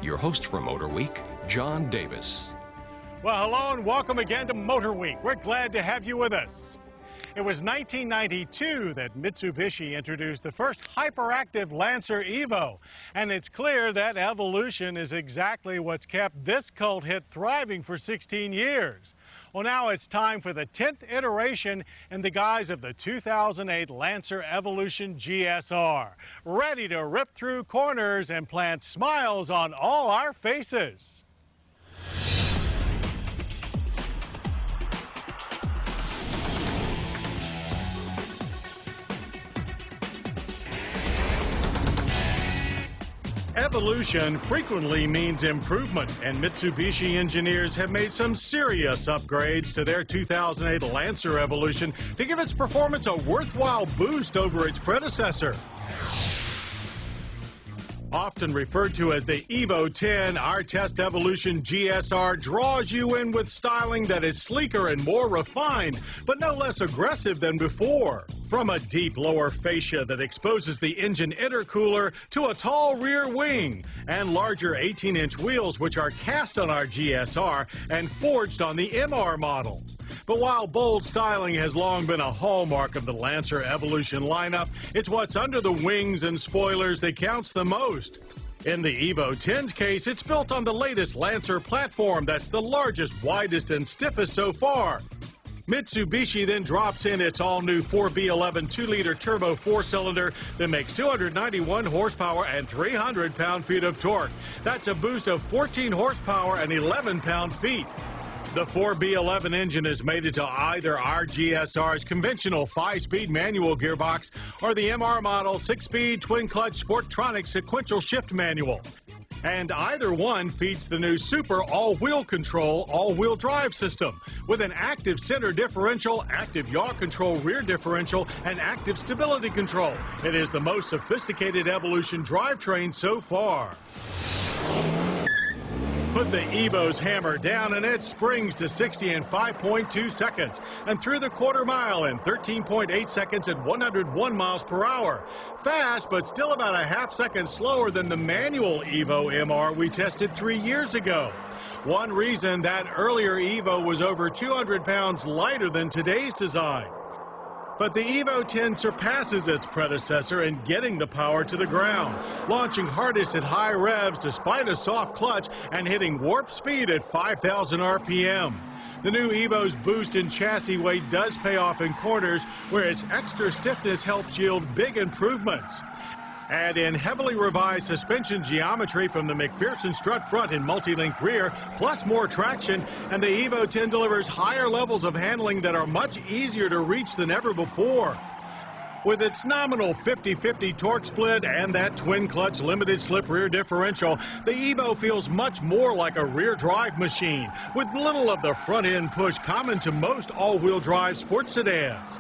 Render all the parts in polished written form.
Your host for MotorWeek, John Davis. Well, hello and welcome again to MotorWeek. We're glad to have you with us. It was 1992 that Mitsubishi introduced the first hyperactive Lancer Evo, and it's clear that evolution is exactly what's kept this cult hit thriving for 16 years. Well, now it's time for the 10th iteration in the guise of the 2008 Lancer Evolution GSR, ready to rip through corners and plant smiles on all our faces. Evolution frequently means improvement, and Mitsubishi engineers have made some serious upgrades to their 2008 Lancer Evolution to give its performance a worthwhile boost over its predecessor. Often referred to as the Evo 10, our test Evolution GSR draws you in with styling that is sleeker and more refined, but no less aggressive than before. From a deep lower fascia that exposes the engine intercooler to a tall rear wing and larger 18-inch wheels which are cast on our GSR and forged on the MR model. But while bold styling has long been a hallmark of the Lancer Evolution lineup, it's what's under the wings and spoilers that counts the most. In the Evo 10's case, it's built on the latest Lancer platform that's the largest, widest, and stiffest so far. Mitsubishi then drops in its all-new 4B11 2-liter turbo 4-cylinder that makes 291 horsepower and 300 pound-feet of torque. That's a boost of 14 horsepower and 11 pound-feet. The 4B11 engine is mated to either our GSR's conventional 5-speed manual gearbox or the MR model 6-speed twin-clutch Sportronic sequential shift manual. And either one feeds the new Super all-wheel control all-wheel drive system with an active center differential, active yaw control rear differential, and active stability control. It is the most sophisticated Evolution drivetrain so far. Put the Evo's hammer down and it springs to 60 in 5.2 seconds and through the quarter mile in 13.8 seconds at 101 miles per hour. Fast, but still about a half second slower than the manual Evo MR we tested 3 years ago. One reason that earlier Evo was over 200 pounds lighter than today's design. But the Evo 10 surpasses its predecessor in getting the power to the ground, launching hardest at high revs despite a soft clutch and hitting warp speed at 5,000 RPM. The new Evo's boost in chassis weight does pay off in corners where its extra stiffness helps yield big improvements. Add in heavily revised suspension geometry from the McPherson strut front and multi-link rear, plus more traction, and the Evo 10 delivers higher levels of handling that are much easier to reach than ever before. With its nominal 50-50 torque split and that twin-clutch limited-slip rear differential, the Evo feels much more like a rear drive machine, with little of the front-end push common to most all-wheel drive sports sedans.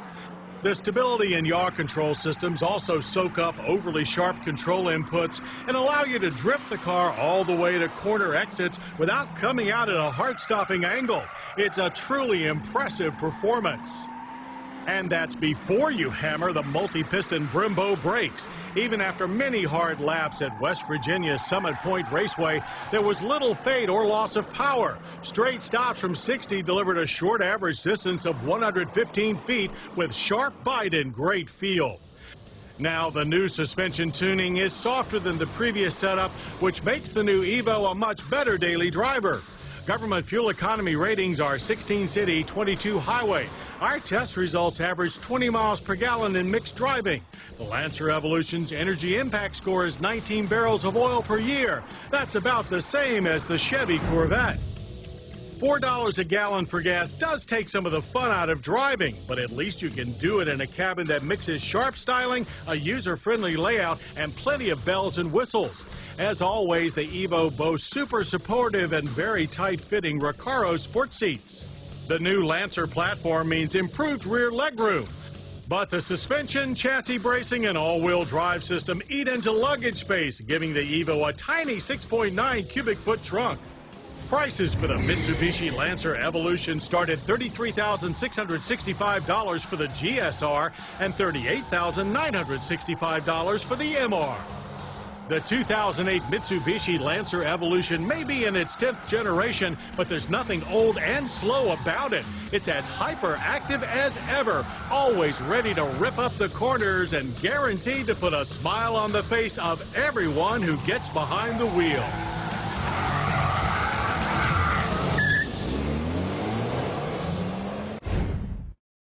The stability and yaw control systems also soak up overly sharp control inputs and allow you to drift the car all the way to corner exits without coming out at a heart-stopping angle. It's a truly impressive performance. And that's before you hammer the multi-piston Brembo brakes. Even after many hard laps at West Virginia's Summit Point Raceway, there was little fade or loss of power. Straight stops from 60 delivered a short average distance of 115 feet with sharp bite and great feel. Now, the new suspension tuning is softer than the previous setup, which makes the new Evo a much better daily driver. Government fuel economy ratings are 16 city, 22 highway. Our test results average 20 miles per gallon in mixed driving. The Lancer Evolution's energy impact score is 19 barrels of oil per year. That's about the same as the Chevy Corvette. $4 a gallon for gas does take some of the fun out of driving, but at least you can do it in a cabin that mixes sharp styling, a user-friendly layout, and plenty of bells and whistles. As always, the Evo boasts super supportive and very tight-fitting Recaro sport seats. The new Lancer platform means improved rear legroom. But the suspension, chassis bracing, and all-wheel drive system eat into luggage space, giving the Evo a tiny 6.9 cubic foot trunk. Prices for the Mitsubishi Lancer Evolution start at $33,665 for the GSR and $38,965 for the MR. The 2008 Mitsubishi Lancer Evolution may be in its 10th generation, but there's nothing old and slow about it. It's as hyperactive as ever, always ready to rip up the corners and guaranteed to put a smile on the face of everyone who gets behind the wheel.